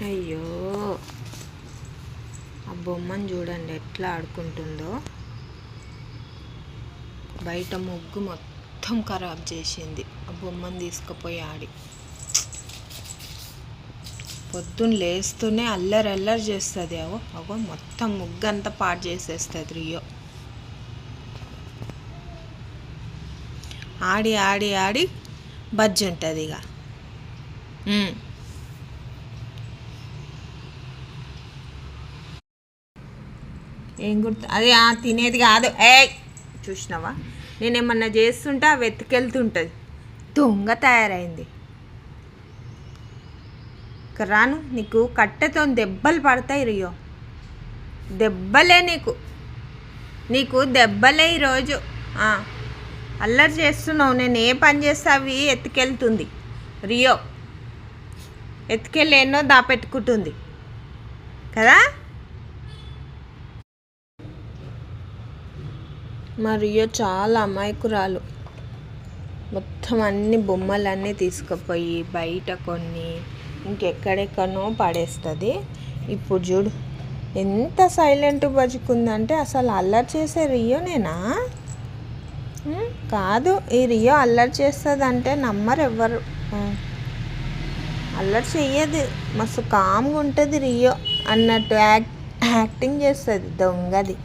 అయ్యో, ఆ బొమ్మను చూడండి ఎట్లా ఆడుకుంటుందో. బయట ముగ్గు మొత్తం ఖరాబ్ చేసింది ఆ బొమ్మను తీసుకుపోయి ఆడి. పొద్దున్న లేస్తూనే అల్లరి అల్లరి చేస్తుంది. అగో మొత్తం ముగ్గు అంతా పాడు చేసేస్తుంది రియో. ఆడి ఆడి ఆడి బజ్జి ఉంటుంది ఇక. ఏం గుర్తు అది తినేది కాదు. చూసినావా, నేనేమన్నా చేస్తుంటే అవి వెతికెళ్తుంటుంది. దొంగ తయారైంది. రాను, నీకు కట్టెతో దెబ్బలు పడతాయి రియో. దెబ్బలే నీకు దెబ్బలే ఈరోజు. అల్లరి చేస్తున్నావు. నేను ఏ పని చేస్తే అవి ఎత్తుకెళ్తుంది రియో. ఎత్తుకెళ్ళి ఎన్నో దాపెట్టుకుంటుంది కదా. మా రియో చాలా అమాయకురాలు. మొత్తం అన్ని బొమ్మలన్నీ తీసుకుపోయి బయట కొన్ని ఇంకెక్కడెక్కడనో పడేస్తుంది. ఇప్పుడు చూడు ఎంత సైలెంట్ బతుకుందంటే. అసలు అల్లరి చేసే రియోనేనా? కాదు, ఈ రియో అల్లరి చేస్తుందంటే నమ్మరు ఎవ్వరు. అల్లరి చెయ్యదు, మస్తు కామ్గా ఉంటుంది రియో అన్నట్టు యాక్టింగ్ చేస్తుంది దొంగది.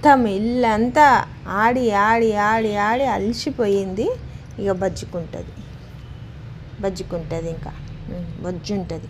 తమ ఇల్లంతా ఆడి ఆడి ఆడి ఆడి అలసిపోయింది. ఇక బజ్జుకుంటుంది ఇంకా బొజ్జుంటుంది.